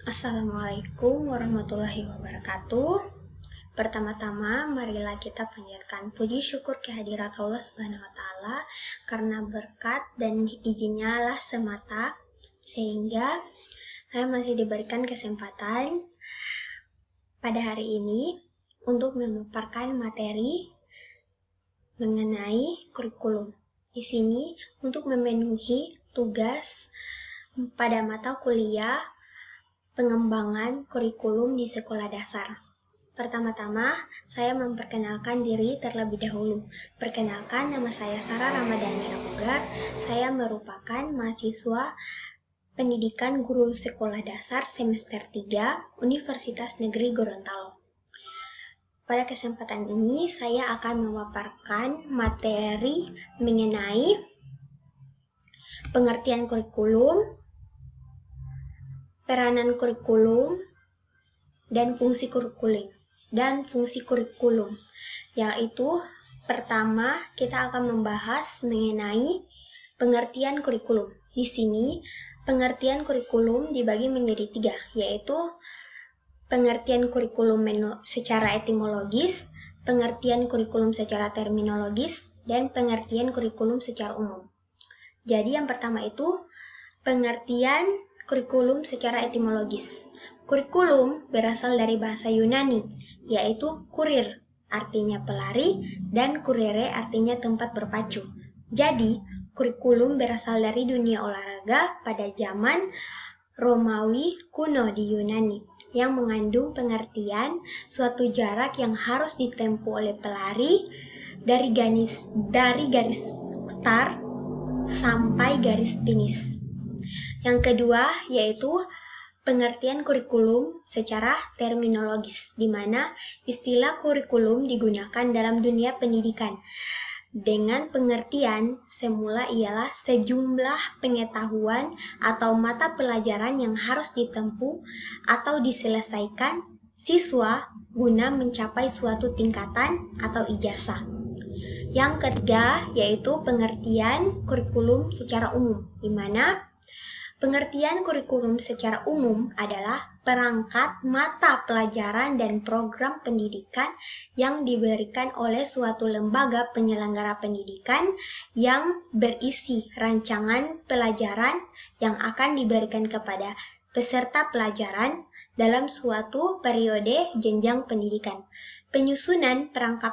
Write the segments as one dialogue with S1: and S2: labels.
S1: Assalamualaikum warahmatullahi wabarakatuh. Pertama-tama, marilah kita panjatkan puji syukur kehadirat Allah Subhanahu wa Ta'ala, karena berkat dan izinnya lah semata sehingga saya masih diberikan kesempatan pada hari ini untuk memaparkan materi mengenai kurikulum. Di sini untuk memenuhi tugas pada mata kuliah pengembangan kurikulum di sekolah dasar. Pertama-tama, saya memperkenalkan diri terlebih dahulu. Perkenalkan, nama saya Sarah Ramadhani Abugar. Saya merupakan mahasiswa pendidikan guru sekolah dasar semester 3 Universitas Negeri Gorontalo. Pada kesempatan ini, saya akan memaparkan materi mengenai pengertian kurikulum, peranan kurikulum, dan fungsi kurikulum. Yaitu pertama kita akan membahas mengenai pengertian kurikulum. Di sini pengertian kurikulum dibagi menjadi 3, yaitu pengertian kurikulum secara etimologis, pengertian kurikulum secara terminologis, dan pengertian kurikulum secara umum. Jadi yang pertama itu pengertian kurikulum secara etimologis. Kurikulum berasal dari bahasa Yunani, yaitu kurir, artinya pelari, dan kurere artinya tempat berpacu. Jadi, kurikulum berasal dari dunia olahraga pada zaman Romawi kuno di Yunani, yang mengandung pengertian suatu jarak yang harus ditempuh oleh pelari dari garis start sampai garis finish. Yang kedua yaitu pengertian kurikulum secara terminologis, di mana istilah kurikulum digunakan dalam dunia pendidikan. Dengan pengertian semula ialah sejumlah pengetahuan atau mata pelajaran yang harus ditempuh atau diselesaikan siswa guna mencapai suatu tingkatan atau ijazah. Yang ketiga yaitu pengertian kurikulum secara umum, di mana pengertian kurikulum secara umum adalah perangkat mata pelajaran dan program pendidikan yang diberikan oleh suatu lembaga penyelenggara pendidikan yang berisi rancangan pelajaran yang akan diberikan kepada peserta pelajaran dalam suatu periode jenjang pendidikan. Penyusunan perangkat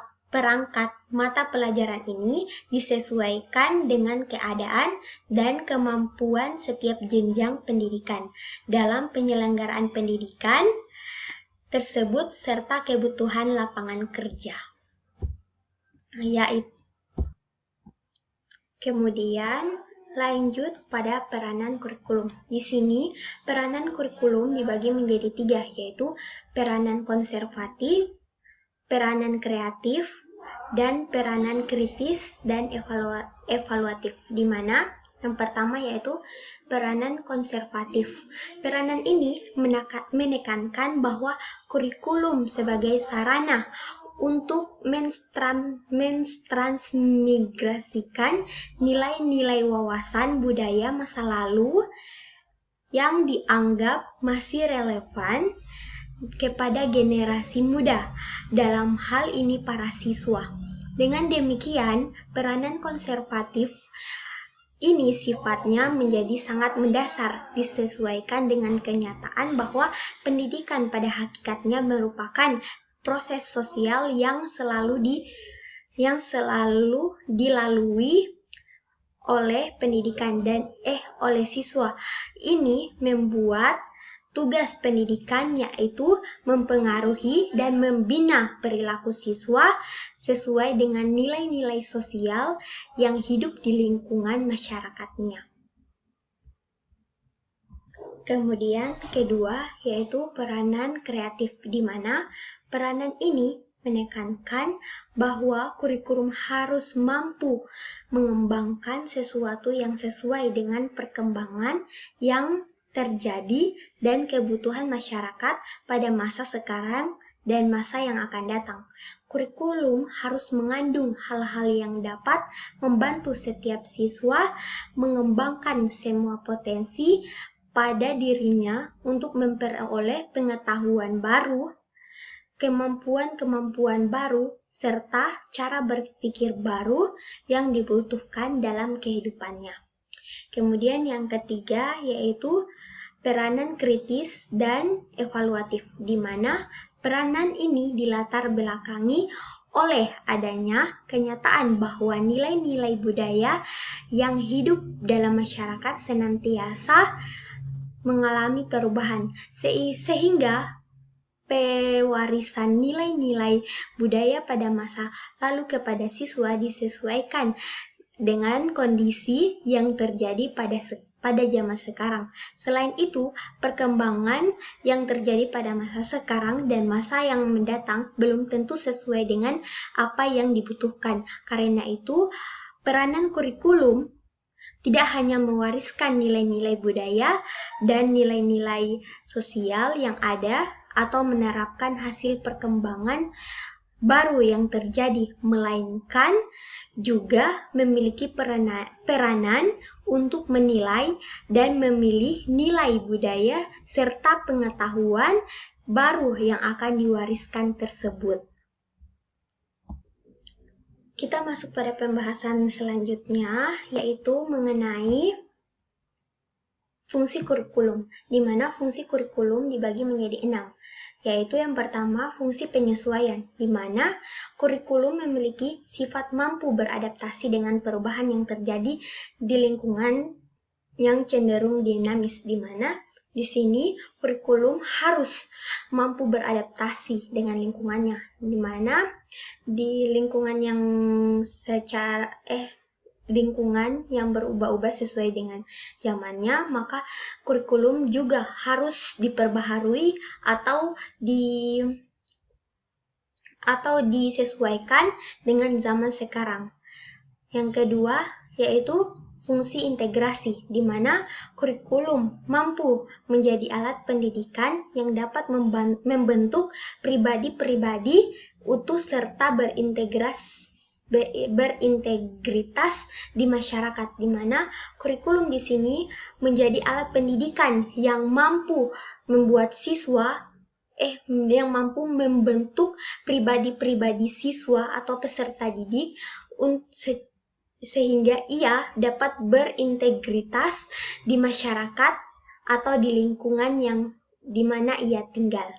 S1: mata pelajaran ini disesuaikan dengan keadaan dan kemampuan setiap jenjang pendidikan dalam penyelenggaraan pendidikan tersebut serta kebutuhan lapangan kerja. Kemudian lanjut pada peranan kurikulum. Di sini peranan kurikulum dibagi menjadi 3, yaitu peranan konservatif, peranan kreatif, dan peranan kritis dan evaluatif, di mana yang pertama yaitu peranan konservatif. Peranan ini menekankan bahwa kurikulum sebagai sarana untuk mentransmigrasikan nilai-nilai wawasan budaya masa lalu yang dianggap masih relevan kepada generasi muda, dalam hal ini para siswa. Dengan demikian, peranan konservatif ini sifatnya menjadi sangat mendasar, disesuaikan dengan kenyataan bahwa pendidikan pada hakikatnya merupakan proses sosial yang selalu dilalui oleh pendidikan dan oleh siswa. Ini membuat tugas pendidikan yaitu mempengaruhi dan membina perilaku siswa sesuai dengan nilai-nilai sosial yang hidup di lingkungan masyarakatnya. Kemudian kedua yaitu peranan kreatif, di mana peranan ini menekankan bahwa kurikulum harus mampu mengembangkan sesuatu yang sesuai dengan perkembangan yang terjadi dan kebutuhan masyarakat pada masa sekarang dan masa yang akan datang. Kurikulum harus mengandung hal-hal yang dapat membantu setiap siswa mengembangkan semua potensi pada dirinya untuk memperoleh pengetahuan baru, kemampuan-kemampuan baru, serta cara berpikir baru yang dibutuhkan dalam kehidupannya. Kemudian yang ketiga yaitu peranan kritis dan evaluatif, di mana peranan ini dilatar belakangi oleh adanya kenyataan bahwa nilai-nilai budaya yang hidup dalam masyarakat senantiasa mengalami perubahan, sehingga pewarisan nilai-nilai budaya pada masa lalu kepada siswa disesuaikan dengan kondisi yang terjadi pada zaman sekarang. Selain itu, perkembangan yang terjadi pada masa sekarang dan masa yang mendatang belum tentu sesuai dengan apa yang dibutuhkan. Karena itu, peranan kurikulum tidak hanya mewariskan nilai-nilai budaya dan nilai-nilai sosial yang ada atau menerapkan hasil perkembangan baru yang terjadi, melainkan juga memiliki peranan untuk menilai dan memilih nilai budaya serta pengetahuan baru yang akan diwariskan tersebut. Kita masuk pada pembahasan selanjutnya, yaitu mengenai fungsi kurikulum, di mana fungsi kurikulum dibagi menjadi 6. Yaitu yang pertama, fungsi penyesuaian, di mana kurikulum memiliki sifat mampu beradaptasi dengan perubahan yang terjadi di lingkungan yang cenderung dinamis, di mana di sini kurikulum harus mampu beradaptasi dengan lingkungannya, di mana di lingkungan yang lingkungan yang berubah-ubah sesuai dengan zamannya, maka kurikulum juga harus diperbaharui atau disesuaikan dengan zaman sekarang. Yang kedua yaitu fungsi integrasi, di mana kurikulum mampu menjadi alat pendidikan yang dapat membentuk pribadi-pribadi utuh serta berintegritas di masyarakat, di mana kurikulum di sini menjadi alat pendidikan yang mampu membuat yang mampu membentuk pribadi-pribadi siswa atau peserta didik sehingga ia dapat berintegritas di masyarakat atau di lingkungan yang di mana ia tinggal.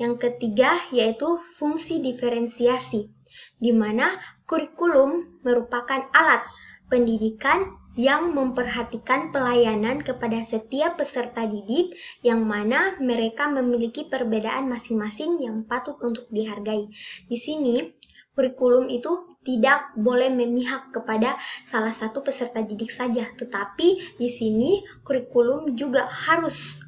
S1: Yang ketiga yaitu fungsi diferensiasi, di mana kurikulum merupakan alat pendidikan yang memperhatikan pelayanan kepada setiap peserta didik yang mana mereka memiliki perbedaan masing-masing yang patut untuk dihargai. Di sini, kurikulum itu tidak boleh memihak kepada salah satu peserta didik saja, tetapi di sini kurikulum juga harus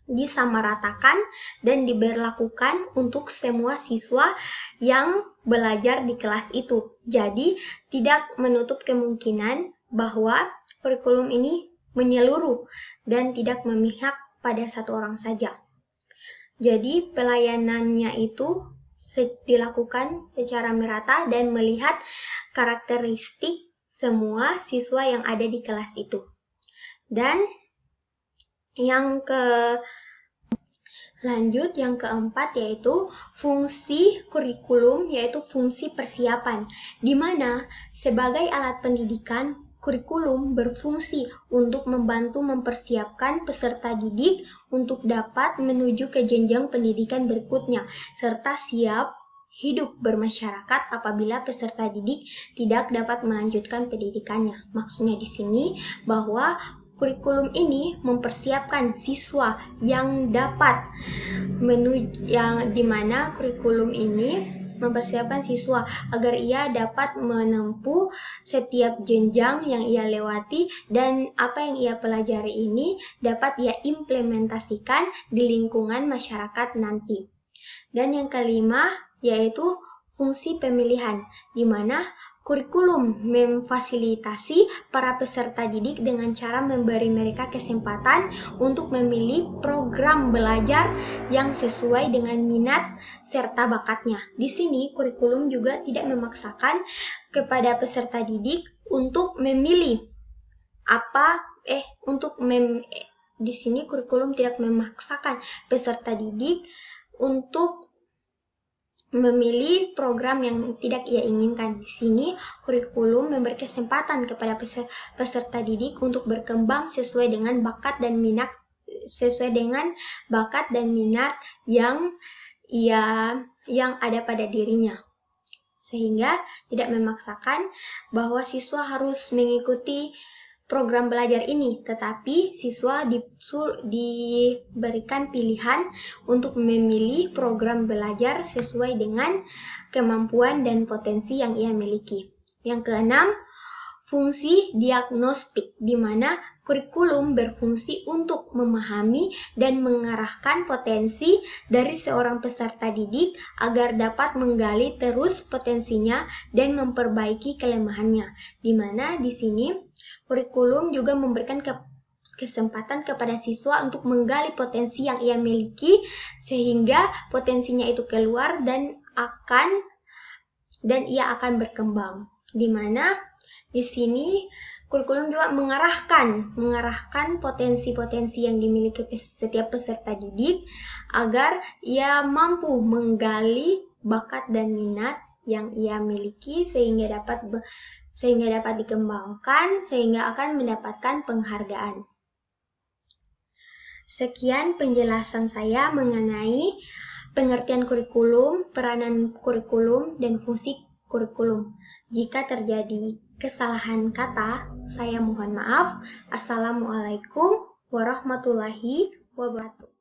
S1: disamaratakan dan diberlakukan untuk semua siswa yang belajar di kelas itu. Jadi, tidak menutup kemungkinan bahwa kurikulum ini menyeluruh dan tidak memihak pada satu orang saja. Jadi, pelayanannya itu dilakukan secara merata dan melihat karakteristik semua siswa yang ada di kelas itu. Dan yang keempat yaitu fungsi kurikulum, yaitu fungsi persiapan, di mana sebagai alat pendidikan, kurikulum berfungsi untuk membantu mempersiapkan peserta didik untuk dapat menuju ke jenjang pendidikan berikutnya, serta siap hidup bermasyarakat apabila peserta didik tidak dapat melanjutkan pendidikannya. Maksudnya di sini bahwa kurikulum ini mempersiapkan siswa yang dapat dimana kurikulum ini mempersiapkan siswa agar ia dapat menempuh setiap jenjang yang ia lewati dan apa yang ia pelajari ini dapat ia implementasikan di lingkungan masyarakat nanti. Dan yang kelima yaitu fungsi pemilihan, di mana kurikulum memfasilitasi para peserta didik dengan cara memberi mereka kesempatan untuk memilih program belajar yang sesuai dengan minat serta bakatnya. Di sini, kurikulum juga tidak memaksakan kepada peserta didik untuk memilih di sini kurikulum tidak memaksakan peserta didik untuk memilih program yang tidak ia inginkan. Di sini kurikulum memberi kesempatan kepada peserta didik untuk berkembang sesuai dengan bakat dan minat yang ada pada dirinya, sehingga tidak memaksakan bahwa siswa harus mengikuti program belajar ini, tetapi siswa diberikan pilihan untuk memilih program belajar sesuai dengan kemampuan dan potensi yang ia miliki. Yang keenam, fungsi diagnostik, di mana kurikulum berfungsi untuk memahami dan mengarahkan potensi dari seorang peserta didik agar dapat menggali terus potensinya dan memperbaiki kelemahannya. Di mana di sini kurikulum juga memberikan kesempatan kepada siswa untuk menggali potensi yang ia miliki sehingga potensinya itu keluar dan ia akan berkembang. Di mana di sini kurikulum juga mengarahkan potensi-potensi yang dimiliki setiap peserta didik agar ia mampu menggali bakat dan minat yang ia miliki sehingga dapat dikembangkan, sehingga akan mendapatkan penghargaan. Sekian penjelasan saya mengenai pengertian kurikulum, peranan kurikulum, dan fungsi kurikulum. Jika terjadi kesalahan kata, saya mohon maaf. Assalamualaikum warahmatullahi wabarakatuh.